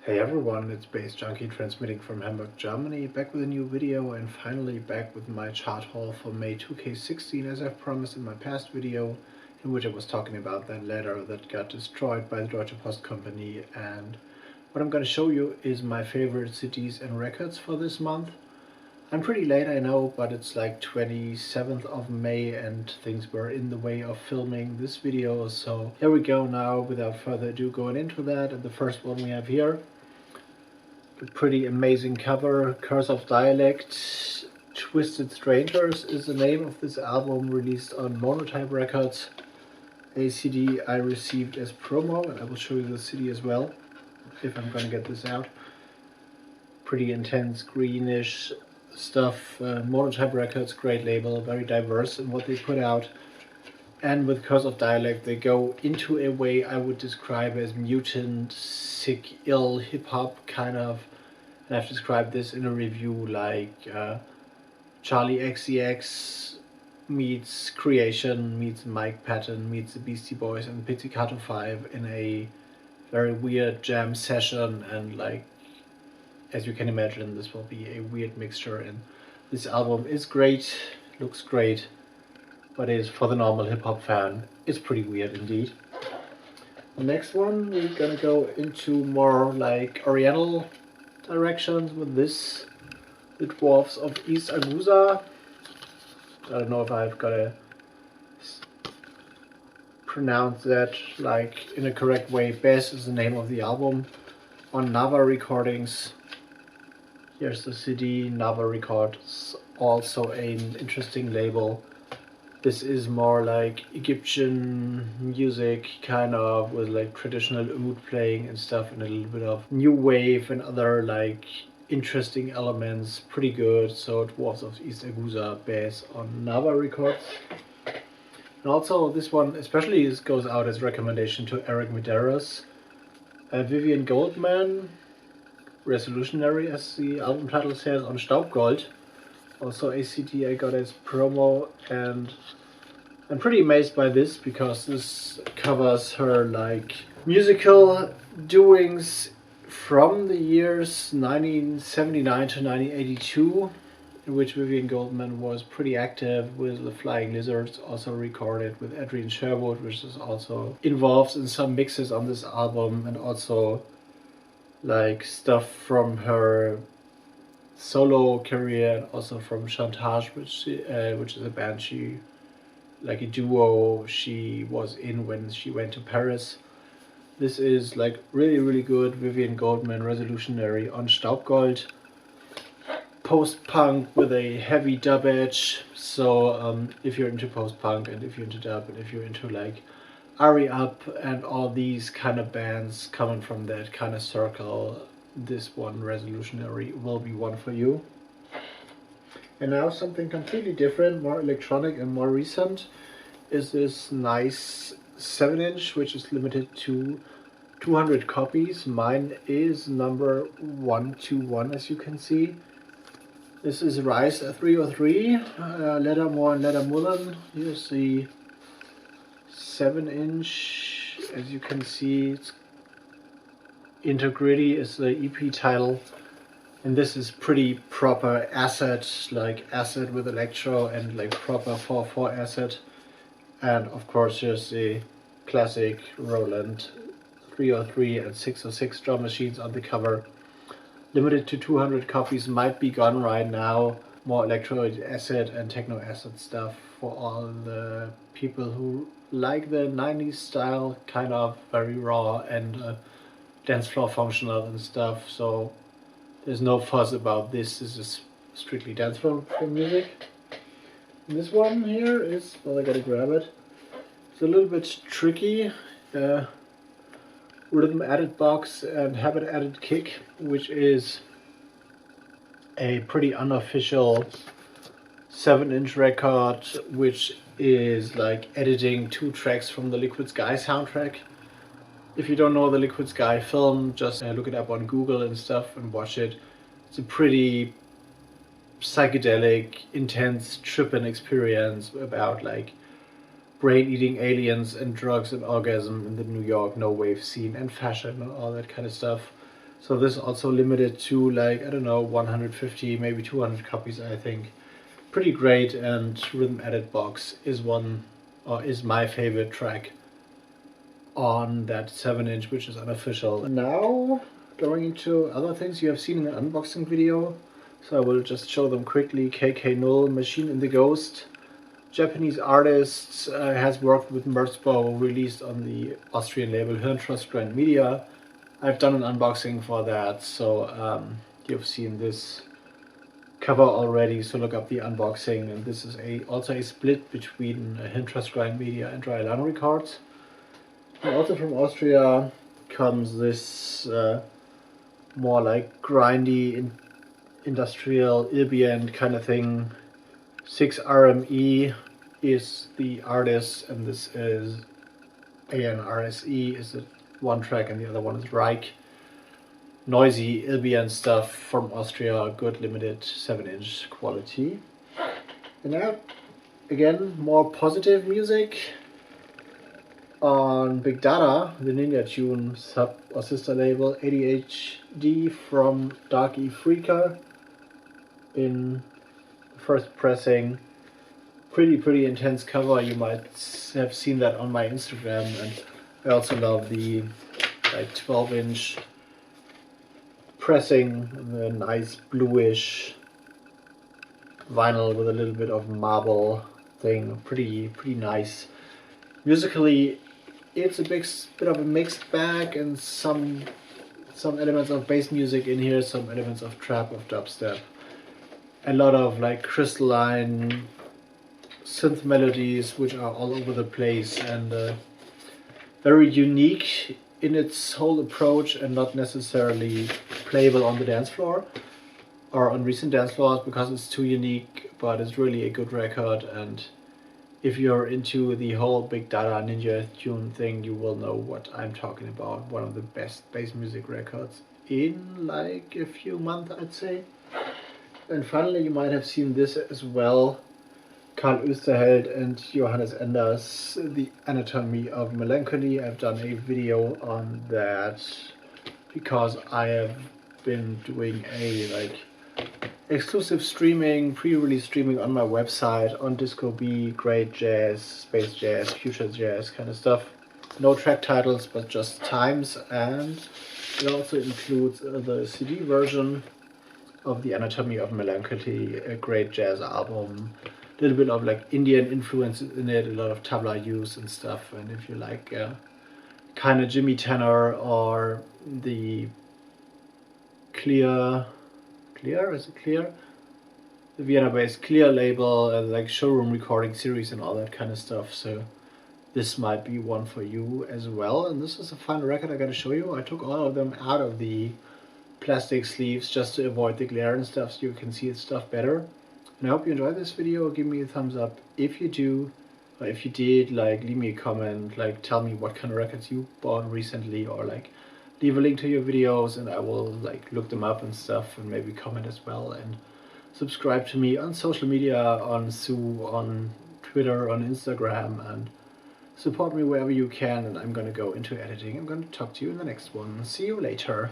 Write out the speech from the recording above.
Hey everyone, it's baze.djunkiii transmitting from Hamburg, Germany, back with a new video and finally back with my chart haul for May 2K16 as I've promised in my past video, in which I was talking about that letter that got destroyed by the Deutsche Post Company. And what I'm going to show you is my favorite cities and records for this month. I'm pretty late, I know, but it's like 27th of May and things were in the way of filming this video, so here we go now without further ado going into that. And the first one we have here, a pretty amazing cover, Curse of Dialect, Twisted Strangers is the name of this album, released on Monotype Records. A CD I received as promo, and I will show you the CD as well if I'm gonna get this out. Pretty intense greenish stuff. Monotype Records, great label, very diverse in what they put out. And with Curse of Dialect, they go into a way I would describe as mutant, sick, ill hip-hop kind of. And I've described this in a review like Charlie XCX meets Creation, meets Mike Patton, meets the Beastie Boys and Pizzicato 5 in a very weird jam session. And like, as you can imagine, this will be a weird mixture, and this album is great, looks great, but is for the normal hip-hop fan, it's pretty weird indeed. The next one, we're gonna go into more like Oriental directions with this, the Dwarfs of East Agusa. I don't know if I've gotta pronounce that like in a correct way. Baze is the name of the album on Nava Recordings. Here's the CD, Nava Records, also an interesting label. This is more like Egyptian music, kind of, with like traditional oud playing and stuff, and a little bit of new wave and other like interesting elements. Pretty good. So Dwarfs of East Agusa, Baze on Nava Records. And also this one especially goes out as recommendation to Eric Medeiros. Vivian Goldman, Resolutionary as the album title says, on Staubgold. Also a CD I got as promo, and I'm pretty amazed by this because this covers her like musical doings from the years 1979 to 1982, in which Vivian Goldman was pretty active with the Flying Lizards, also recorded with Adrian Sherwood, which is also involved in some mixes on this album, and also like stuff from her solo career and also from Chantage, which is a band she, like a duo she was in when she went to Paris. This is like really good Vivian Goldman, Resolutionary on Staubgold. Post-punk with a heavy dub edge, so if you're into post-punk and if you're into dub and if you're into like Ari Up and all these kind of bands coming from that kind of circle, this one, Resolutionary, will be one for you. And now something completely different, more electronic and more recent, is this nice 7-inch, which is limited to 200 copies. Mine is number 121, as you can see. This is Rise 303, Lettermore and Lettermullen. Here's the 7-inch, as you can see. It's Intergritty is the EP title, and this is pretty proper acid, like acid with electro and like proper 4/4 acid. And of course here's the classic Roland 303 and 606 drum machines on the cover. Limited to 200 copies, might be gone right now. More electro acid and techno acid stuff for all the people who like the 90s style, kind of very raw and dance floor functional and stuff. So there's no fuss about this. This is strictly dance floor music. And this one here is, well, I gotta grab it. It's a little bit tricky. Rhythm Added Box and Habit Added Kick, which is a pretty unofficial 7-inch record, which is like editing 2 tracks from the Liquid Sky soundtrack. If you don't know the Liquid Sky film, just look it up on Google and stuff and watch it. It's a pretty psychedelic, intense tripping experience about like brain-eating aliens and drugs and orgasm in the New York no-wave scene and fashion and all that kind of stuff. So this is also limited to like, I don't know, 150, maybe 200 copies, I think. Pretty great, and Rhythm Edit Box is my favorite track on that 7-inch, which is unofficial. Now, going into other things you have seen in the unboxing video. So I will just show them quickly. KK0, Machine in the Ghost. Japanese artist, has worked with Merzbow, released on the Austrian label Hirntrust Grand Media. I've done an unboxing for that, so you've seen this cover already, so look up the unboxing. And this is also a split between Hirntrust Grand Media and Dry Lung Records. And also from Austria comes this more like grindy industrial ambient kind of thing. 6RME is the artist, and this is ANRSE is the one track, and the other one is Reich. Noisy ambient stuff from Austria, good limited 7-inch quality. And now again, more positive music on Big Data, the Ninja Tune sub or sister label. ADHD from Darky Freaka in first pressing. Pretty intense cover. You might have seen that on my Instagram. And I also love the like 12-inch pressing, the nice bluish vinyl with a little bit of marble thing. Pretty nice. Musically, it's a bit of a mixed bag, and some elements of bass music in here, some elements of trap, of dubstep. A lot of like crystalline synth melodies which are all over the place, and very unique in its whole approach, and not necessarily playable on the dance floor or on recent dance floors because it's too unique, but it's really a good record. And if you're into the whole Big Data Ninja Tune thing, you will know what I'm talking about. One of the best bass music records in like a few months, I'd say. And finally, you might have seen this as well. Karl Oesterheld and Johannes Enders, The Anatomy of Melancholy. I've done a video on that because I have been doing a like exclusive streaming, pre-release streaming on my website on Disco B, great jazz, space jazz, future jazz kind of stuff. No track titles, but just times, and it also includes the CD version of The Anatomy of Melancholy, a great jazz album. A little bit of like Indian influences in it, a lot of tabla use and stuff. And if you like kind of Jimmy Tenor or the Clear, is it Clear? The Vienna-based Clear label, like showroom recording series and all that kind of stuff. So this might be one for you as well. And this is a fun record I gotta show you. I took all of them out of the plastic sleeves just to avoid the glare and stuff, so you can see the stuff better. And I hope you enjoyed this video. Give me a thumbs up if you do, or if you did, like leave me a comment, like tell me what kind of records you bought recently, or like leave a link to your videos and I will like look them up and stuff, and maybe comment as well. And subscribe to me on social media, on Sue, on Twitter, on Instagram, and support me wherever you can. And I'm gonna go into editing. I'm gonna talk to you in the next one. See you later.